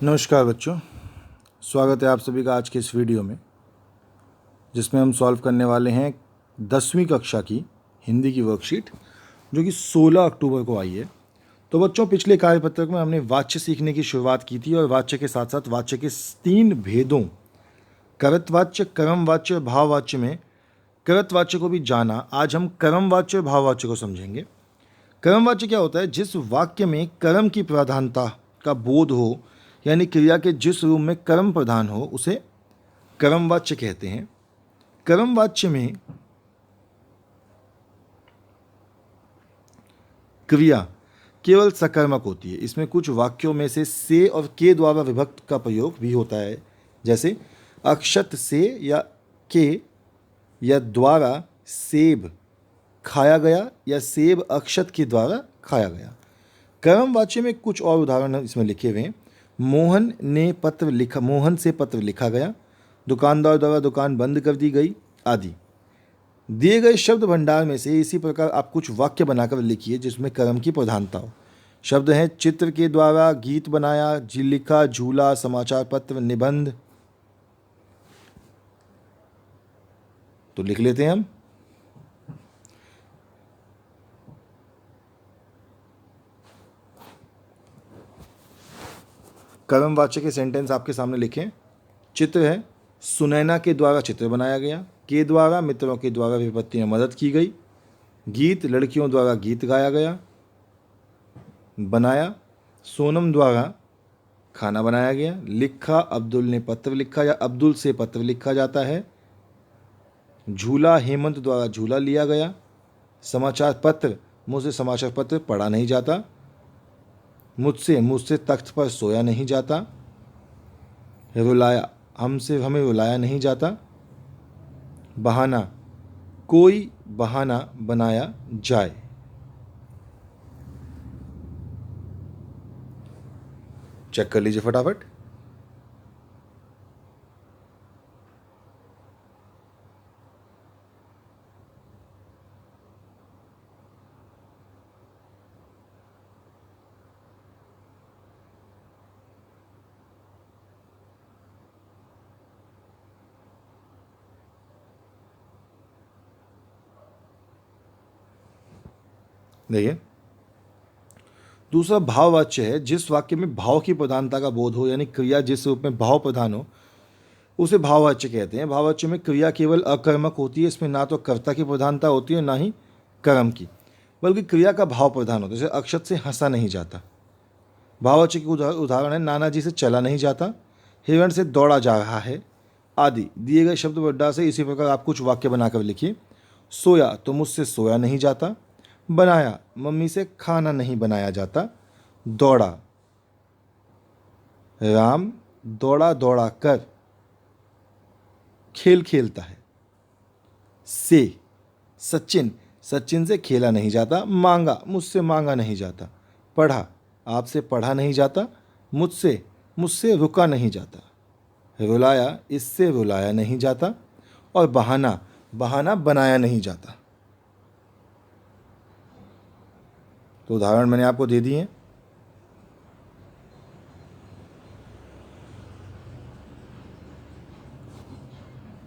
नमस्कार बच्चों, स्वागत है आप सभी का आज के इस वीडियो में, जिसमें हम सॉल्व करने वाले हैं 10वीं कक्षा की हिंदी की वर्कशीट जो कि 16 अक्टूबर को आई है। तो बच्चों, पिछले कार्यपत्रक में हमने वाच्य सीखने की शुरुआत की थी और वाच्य के साथ साथ वाच्य के 3 भेदों कर्तवाच्य, कर्मवाच्य और भाववाच्य में कर्तवाच्य को भी जाना। आज हम कर्मवाच्य और भाववाच्य को समझेंगे। कर्मवाच्य क्या होता है? जिस वाक्य में कर्म की प्रधानता का बोध हो, यानी क्रिया के जिस रूप में कर्म प्रधान हो, उसे कर्मवाच्य कहते हैं। कर्मवाच्य में क्रिया केवल सकर्मक होती है। इसमें कुछ वाक्यों में से और के द्वारा विभक्त का प्रयोग भी होता है, जैसे अक्षत से या के या द्वारा सेब खाया गया या सेब अक्षत के द्वारा खाया गया। कर्मवाच्य में कुछ और उदाहरण इसमें लिखे हुए हैं। मोहन से पत्र लिखा गया, दुकानदार द्वारा दुकान बंद कर दी गई आदि। दिए गए शब्द भंडार में से इसी प्रकार आप कुछ वाक्य बनाकर लिखिए जिसमें कर्म की प्रधानता हो। शब्द हैं चित्र के द्वारा, गीत बनाया, लिखा, झूला, समाचार पत्र, निबंध। तो लिख लेते हैं हम। कर्मवाच्य के सेंटेंस आपके सामने लिखें। चित्र है, सुनैना के द्वारा चित्र बनाया गया। के द्वारा, मित्रों के द्वारा विपत्ति में मदद की गई। गीत, लड़कियों द्वारा गीत गाया गया। बनाया, सोनम द्वारा खाना बनाया गया। लिखा, अब्दुल ने पत्र लिखा या अब्दुल से पत्र लिखा जाता है। झूला, हेमंत द्वारा झूला लिया गया। समाचार पत्र, मुझसे समाचार पत्र पढ़ा नहीं जाता। मुझसे तख्त पर सोया नहीं जाता। रुलाया, हमें रुलाया नहीं जाता। बहाना, कोई बहाना बनाया जाए। चेक कर लीजिए फटाफट। देखिए, दूसरा भाववाच्य है। जिस वाक्य में भाव की प्रधानता का बोध हो, यानी क्रिया जिस रूप में भाव प्रधान हो, उसे भाववाच्य कहते हैं। भाववाच्य में क्रिया केवल अकर्मक होती है। इसमें ना तो कर्ता की प्रधानता होती है, ना ही कर्म की, बल्कि क्रिया का भाव प्रधान होता है। जैसे अक्षत से हंसा नहीं जाता। भाववाच्य के उदाहरण है नानाजी से चला नहीं जाता, हिरण से दौड़ा जा रहा है आदि। दिए गए शब्द भंडार से इसी प्रकार आप कुछ वाक्य बनाकर लिखिए। सोया, तो मुझसे सोया नहीं जाता। बनाया, मम्मी से खाना नहीं बनाया जाता। दौड़ा, राम दौड़ा दौड़ा कर खेल खेलता है। से, सचिन से खेला नहीं जाता। मांगा, मुझसे मांगा नहीं जाता। पढ़ा, आपसे पढ़ा नहीं जाता। मुझसे रुका नहीं जाता। रुलाया, इससे रुलाया नहीं जाता। और बहाना बनाया नहीं जाता। तो उदाहरण मैंने आपको दे दिए।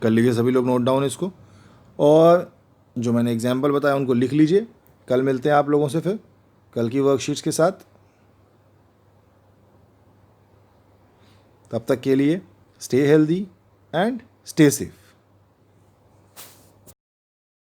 कर लीजिए सभी लोग नोट डाउन इसको, और जो मैंने एग्जाम्पल बताया उनको लिख लीजिए। कल मिलते हैं आप लोगों से फिर कल की वर्कशीट्स के साथ। तब तक के लिए stay healthy and stay safe.